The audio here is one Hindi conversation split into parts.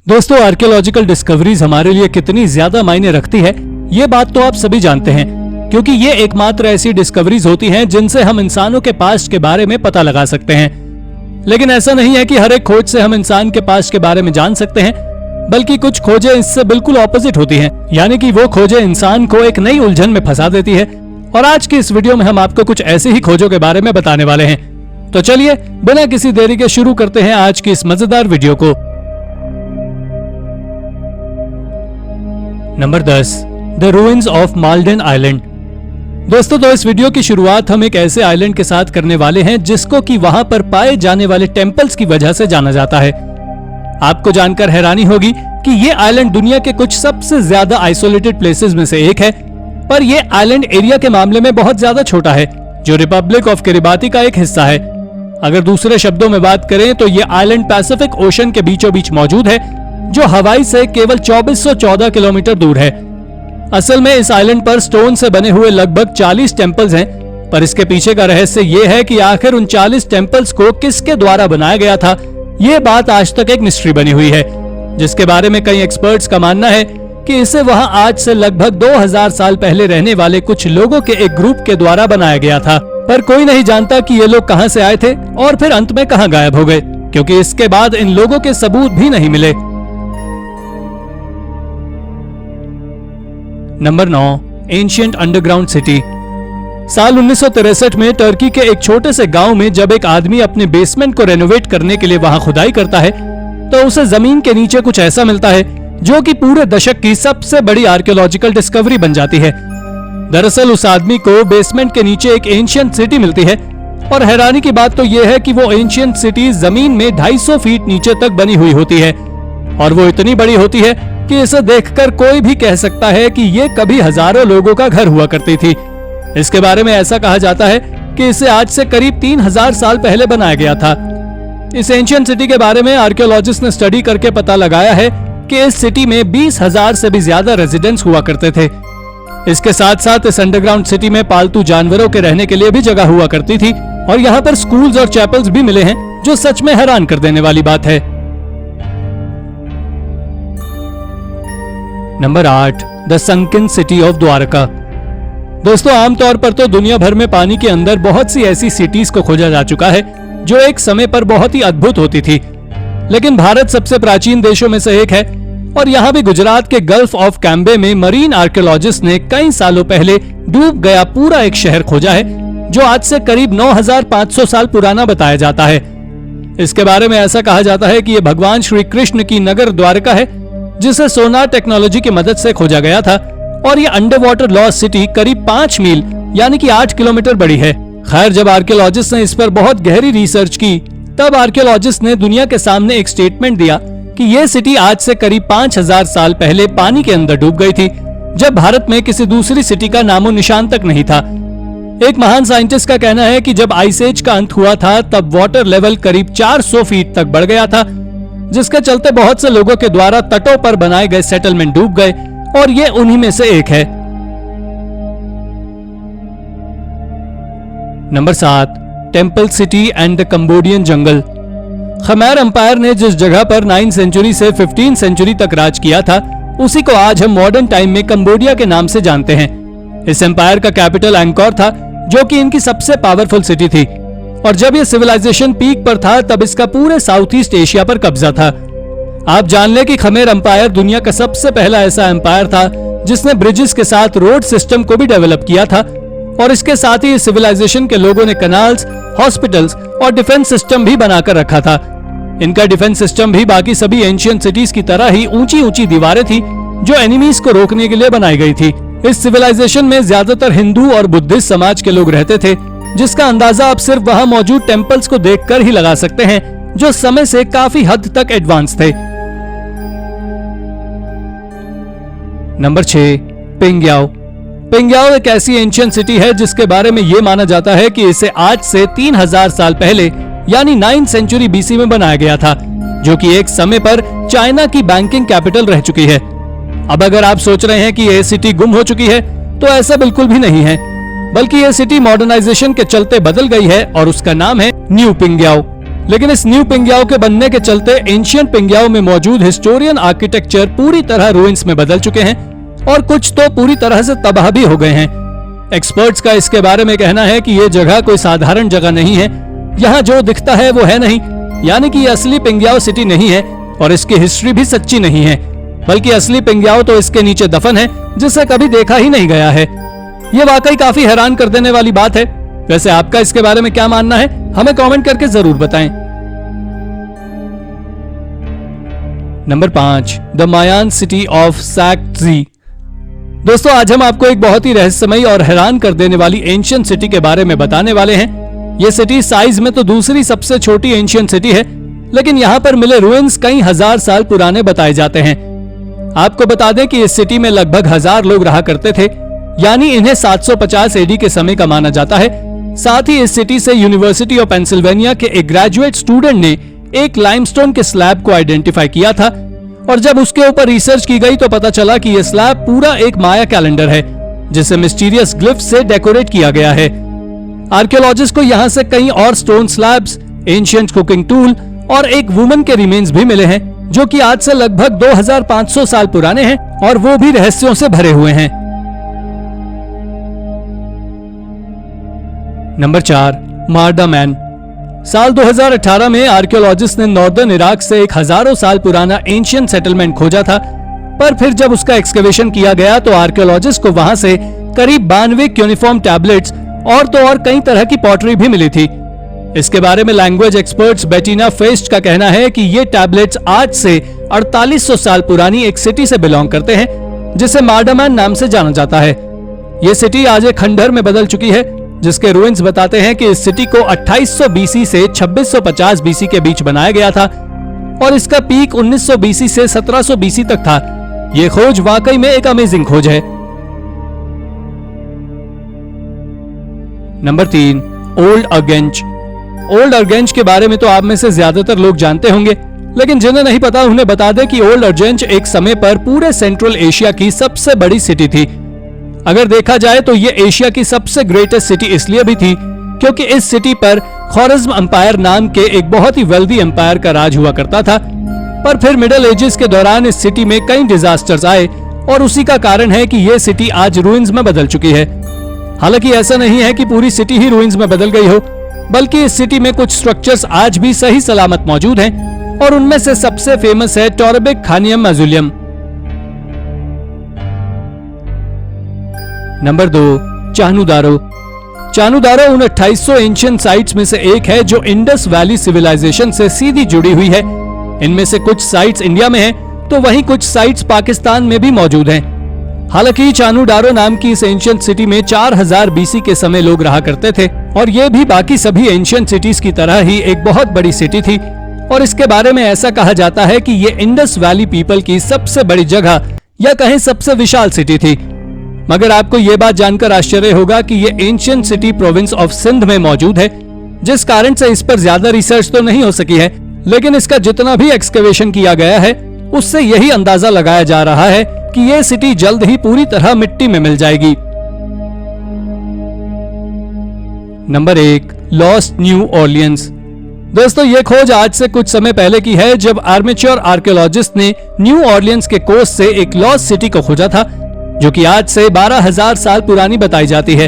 दोस्तों, आर्कियोलॉजिकल डिस्कवरीज हमारे लिए कितनी ज्यादा मायने रखती है ये बात तो आप सभी जानते हैं, क्योंकि ये एकमात्र ऐसी डिस्कवरीज होती हैं जिनसे हम इंसानों के पास्ट के बारे में पता लगा सकते हैं। लेकिन ऐसा नहीं है कि हर एक खोज से हम इंसान के पास्ट के बारे में जान सकते हैं, बल्कि कुछ खोजें इससे बिल्कुल ऑपोजिट होती हैं, यानी कि वो खोजें इंसान को एक नई उलझन में फंसा देती है। और आज की इस वीडियो में हम आपको कुछ ऐसी ही खोजों के बारे में बताने वाले हैं। तो चलिए बिना किसी देरी के शुरू करते हैं आज की इस मजेदार वीडियो को। Number 10, the ruins of Malden island. दोस्तों, तो इस वीडियो की शुरुआत हम एक ऐसे आइलैंड के साथ करने वाले हैं जिसको कि वहां पर पाए जाने वाले टेम्पल्स की वजह से जाना जाता है। आपको जानकर हैरानी होगी कि ये आइलैंड दुनिया के कुछ सबसे ज्यादा आइसोलेटेड प्लेसेस में से एक है, पर यह आइलैंड एरिया के मामले में बहुत ज्यादा छोटा है, जो रिपब्लिक ऑफ किरिबाती का एक हिस्सा है। अगर दूसरे शब्दों में बात करें तो ये आइलैंड पैसिफिक ओशन के बीचों बीच मौजूद है, जो हवाई से केवल 2414 किलोमीटर दूर है। असल में इस आइलैंड पर स्टोन से बने हुए लगभग 40 टेम्पल्स हैं, पर इसके पीछे का रहस्य ये है कि आखिर उन 40 टेम्पल्स को किसके द्वारा बनाया गया था, ये बात आज तक एक मिस्ट्री बनी हुई है, जिसके बारे में कई एक्सपर्ट्स का मानना है कि इसे वहां आज से लगभग 2000 साल पहले रहने वाले कुछ लोगों के एक ग्रुप के द्वारा बनाया गया था। पर कोई नहीं जानता कि ये लोग कहां से आए थे और फिर अंत में कहां गायब हो गए, क्योंकि इसके बाद इन लोगों के सबूत भी नहीं मिले। Number 9, ancient underground city. साल 1963 में टर्की के एक छोटे से गांव में जब एक आदमी अपने बेसमेंट को रेनोवेट करने के लिए वहां खुदाई करता है, तो उसे जमीन के नीचे कुछ ऐसा मिलता है जो कि पूरे दशक की सबसे बड़ी आर्कियोलॉजिकल डिस्कवरी बन जाती है। दरअसल उस आदमी को बेसमेंट के नीचे एक एंशिएंट सिटी मिलती है, और हैरानी की बात तो यह है कि वो एंशिएंट सिटी जमीन में 250 फीट नीचे तक बनी हुई होती है, और वो इतनी बड़ी होती है कि इसे देखकर कोई भी कह सकता है कि ये कभी हजारों लोगों का घर हुआ करती थी। इसके बारे में ऐसा कहा जाता है कि इसे आज से करीब 3000 साल पहले बनाया गया था। इस एंशिएंट सिटी के बारे में आर्कियोलॉजिस्ट ने स्टडी करके पता लगाया है कि इस सिटी में 20,000 से भी ज्यादा रेजिडेंट्स हुआ करते थे। इसके साथ साथ इस अंडरग्राउंड सिटी में पालतू जानवरों के रहने के लिए भी जगह हुआ करती थी, और यहाँ पर स्कूल्स और चैपल्स भी मिले हैं, जो सच में हैरान कर देने वाली बात है। Number 8, the sunken city of Dwarka. दोस्तों, आमतौर पर तो दुनिया भर में पानी के अंदर बहुत सी ऐसी सिटीज को खोजा जा चुका है जो एक समय पर बहुत ही अद्भुत होती थी, लेकिन भारत सबसे प्राचीन देशों में से एक है, और यहाँ भी गुजरात के गल्फ ऑफ कैम्बे में मरीन आर्कियोलॉजिस्ट ने कई सालों पहले डूब गया पूरा एक शहर खोजा है, जो आज से करीब 9500 साल पुराना बताया जाता है। इसके बारे में ऐसा कहा जाता है कि यह भगवान श्री कृष्ण की नगर द्वारका है, जिसे सोनार टेक्नोलॉजी की मदद से खोजा गया था, और ये अंडर वाटर लॉस्ट सिटी करीब 5 मील यानी कि 8 किलोमीटर बड़ी है। खैर, जब आर्कियोलॉजिस्ट ने इस पर बहुत गहरी रिसर्च की, तब आर्कियोलॉजिस्ट ने दुनिया के सामने एक स्टेटमेंट दिया कि यह सिटी आज से करीब 5000 साल पहले पानी के अंदर डूब गई थी, जब भारत में किसी दूसरी सिटी का नामो निशान तक नहीं था। एक महान साइंटिस्ट का कहना है कि जब आइस एज का अंत हुआ था, तब वाटर लेवल करीब 400 फीट तक बढ़ गया था, जिसके चलते बहुत से लोगों के द्वारा तटों पर बनाए गए सेटलमेंट डूब गए, और ये उन्हीं में से एक है। Number 7, temple city and the Cambodian jungle. Khmer empire ने जिस जगह पर 9वीं सेंचुरी से 15वीं सेंचुरी तक राज किया था, उसी को आज हम मॉडर्न टाइम में कंबोडिया के नाम से जानते हैं। इस एम्पायर का कैपिटल एंकोर था, जो कि इनकी सबसे पावरफुल सिटी थी, और जब यह सिविलाइजेशन पीक पर था, तब इसका पूरे साउथ ईस्ट एशिया पर कब्जा था। आप जान लें कि खमेर एम्पायर दुनिया का सबसे पहला ऐसा एम्पायर था जिसने ब्रिजेस के साथ रोड सिस्टम को भी डेवलप किया था, और इसके साथ ही सिविलाइजेशन के लोगों ने कनाल्स, हॉस्पिटल्स और डिफेंस सिस्टम भी बनाकर रखा था। इनका डिफेंस सिस्टम भी बाकी सभी एंशिएंट सिटीज की तरह ही ऊंची ऊंची दीवारें थी, जो एनिमीज को रोकने के लिए बनाई गई थी। इस सिविलाइजेशन में ज्यादातर हिंदू और बुद्धिस्ट समाज के लोग रहते थे, जिसका अंदाजा आप सिर्फ वहां मौजूद टेम्पल्स को देखकर ही लगा सकते हैं, जो समय से काफी हद तक एडवांस थे। नंबर 6, पिंगयाओ। पिंगयाओ एक ऐसी एंशिएंट सिटी है जिसके बारे में यह माना जाता है कि इसे आज से 3000 साल पहले यानी 9वीं सेंचुरी बीसी में बनाया गया था, जो कि एक समय पर चाइना की बैंकिंग कैपिटल रह चुकी है। अब अगर आप सोच रहे हैं कि यह सिटी गुम हो चुकी है, तो ऐसा बिल्कुल भी नहीं है, बल्कि यह सिटी मॉडर्नाइजेशन के चलते बदल गई है, और उसका नाम है न्यू पिंगयाओ। लेकिन इस न्यू पिंग्याओ के बनने के चलते एंशियंट पिंग्याओ में मौजूद हिस्टोरियन आर्किटेक्चर पूरी तरह रूइंस में बदल चुके हैं और कुछ तो पूरी तरह से तबाह भी हो गए हैं। एक्सपर्ट्स का इसके बारे में कहना है कि ये जगह कोई साधारण जगह नहीं है। यहाँ जो दिखता है वो है नहीं, यानी कि ये असली पिंग्याओ सिटी नहीं है और इसकी हिस्ट्री भी सच्ची नहीं है, बल्कि असली पिंग्याओ तो इसके नीचे दफन है जिसे कभी देखा ही नहीं गया है। ये वाकई काफी हैरान कर देने वाली बात है। वैसे आपका इसके बारे में क्या मानना है, हमें कमेंट करके जरूर बताएं। Number 5, the Mayan city of Saktzi. दोस्तों, आज हम आपको एक बहुत ही रहस्यमयी और हैरान कर देने वाली एंशियंट सिटी के बारे में बताने वाले हैं। ये सिटी साइज में तो दूसरी सबसे छोटी एंशियंट सिटी है, लेकिन यहाँ पर मिले रुइंस कई हजार साल पुराने बताए जाते हैं। आपको बता दें कि इस सिटी में लगभग 1000 लोग रहा करते थे, यानी इन्हें 750 एडी के समय का माना जाता है। साथ ही इस सिटी से यूनिवर्सिटी ऑफ पेंसिल्वेनिया के एक ग्रेजुएट स्टूडेंट ने एक लाइमस्टोन के स्लैब को आइडेंटिफाई किया था और जब उसके ऊपर रिसर्च की गई तो पता चला कि यह स्लैब पूरा एक माया कैलेंडर है जिसे मिस्टीरियस ग्लिफ से डेकोरेट किया गया है। आर्कियोलॉजिस्ट को यहाँ से कई और stone slabs, ancient cooking tool और एक वुमन के रिमेन्स भी मिले हैं जो कि आज से लगभग 2500 साल पुराने हैं और वो भी रहस्यों से भरे हुए हैं। Number 4, Marda man. साल 2018 में आर्कियोलॉजिस्ट ने नॉर्दर्न इराक से एक हजारों साल पुराना एंशियंट सेटलमेंट खोजा था, पर फिर जब उसका एक्सकवेशन किया गया तो आर्कियोलॉजिस्ट को वहां से करीब 92 क्यूनिफॉर्म टैबलेट्स और तो और कई तरह की पॉटरी भी मिली थी। इसके बारे में लैंग्वेज एक्सपर्ट्स बेटिना फेस्ट का कहना है कि ये टैबलेट्स आज से 4800 साल पुरानी एक सिटी से बिलोंग करते हैं जिसे मार्डामैन नाम से जाना जाता है। ये सिटी आज एक खंडहर में बदल चुकी है, जिसके रूइंस बताते हैं कि इस सिटी को 2800 बीसी से 2650 बीसी के बीच बनाया गया था और इसका पीक 1900 बीसी से 1700 बीसी तक था। ये खोज वाकई में एक अमेजिंग खोज है। Number 3, old Urgench. Old Urgench के बारे में तो आप में से ज्यादातर लोग जानते होंगे, लेकिन जिन्हें नहीं पता उन्हें बता दें कि ओल्ड अर्गेंच एक समय पर पूरे सेंट्रल एशिया की सबसे बड़ी सिटी थी। अगर देखा जाए तो ये एशिया की सबसे ग्रेटेस्ट सिटी इसलिए भी थी क्योंकि इस सिटी पर ख्वारिज़्म एम्पायर नाम के एक बहुत ही वेल्दी एम्पायर का राज हुआ करता था। पर फिर मिडिल एजेस के दौरान इस सिटी में कई डिजास्टर्स आए और उसी का कारण है कि ये सिटी आज रूइंस में बदल चुकी है। हालांकि ऐसा नहीं है कि पूरी सिटी ही रूइंस में बदल गई हो, बल्कि इस सिटी में कुछ स्ट्रक्चर्स आज भी सही सलामत मौजूद हैं और उनमें से सबसे फेमस है टोरबिक खानियम मौज़ोलियम। नंबर 2, चाहनुदारो। चाहनुदारो उन 2800 एंशिएंट साइट्स में से एक है जो इंडस वैली सिविलाइजेशन से सीधी जुड़ी हुई है। इनमें से कुछ साइट्स इंडिया में हैं, तो वहीं कुछ साइट्स पाकिस्तान में भी मौजूद हैं। हालांकि चाहनुदारो नाम की इस एंशिएंट सिटी में 4000 बीसी के समय लोग रहा करते थे और ये भी बाकी सभी एंशिएंट सिटीज की तरह ही एक बहुत बड़ी सिटी थी और इसके बारे में ऐसा कहा जाता है कि ये इंडस वैली पीपल की सबसे बड़ी जगह या कहें सबसे विशाल सिटी थी। मगर आपको ये बात जानकर आश्चर्य होगा कि ये ancient city province of Sindh में मौजूद है, जिस कारण से इस पर ज्यादा रिसर्च तो नहीं हो सकी है, लेकिन इसका जितना भी एक्सकवेशन किया गया है उससे यही अंदाजा लगाया जा रहा है कि ये सिटी जल्द ही पूरी तरह मिट्टी में मिल जाएगी। Number 1, lost new Orleans. दोस्तों, ये खोज आज से कुछ समय पहले की है जब आर्मेच्योर आर्कियोलॉजिस्ट ने न्यू ऑर्लियंस के कोस्ट से एक लॉस्ट सिटी को खोजा था जो कि आज से 12000 साल पुरानी बताई जाती है।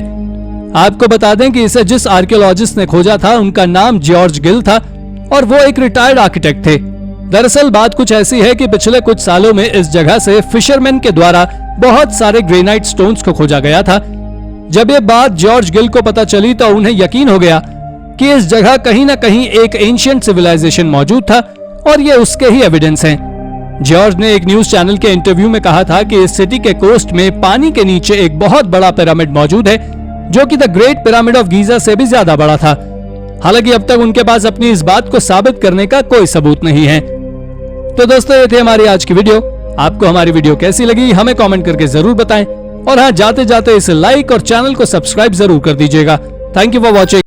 आपको बता दें कि इसे जिस आर्कियोलॉजिस्ट ने खोजा था उनका नाम जॉर्ज गिल था और वो एक रिटायर्ड आर्किटेक्ट थे। दरअसल बात कुछ ऐसी है कि पिछले कुछ सालों में इस जगह से फिशरमैन के द्वारा बहुत सारे ग्रेनाइट स्टोन्स को खोजा गया था। जब ये बात जॉर्ज गिल को पता चली तो उन्हें यकीन हो गया कि इस जगह कहीं न कहीं एक एंशिएंट सिविलाइजेशन मौजूद था और ये उसके ही एविडेंस हैं। जॉर्ज ने एक न्यूज चैनल के इंटरव्यू में कहा था कि इस सिटी के कोस्ट में पानी के नीचे एक बहुत बड़ा पिरामिड मौजूद है जो कि the great pyramid of Giza से भी ज्यादा बड़ा था। हालांकि अब तक उनके पास अपनी इस बात को साबित करने का कोई सबूत नहीं है। तो दोस्तों, ये थी हमारी आज की वीडियो। आपको हमारी वीडियो कैसी लगी हमें कमेंट करके जरूर बताएं और हाँ, जाते जाते इसे लाइक और चैनल को सब्सक्राइब जरूर कर दीजिएगा। Thank you for watching.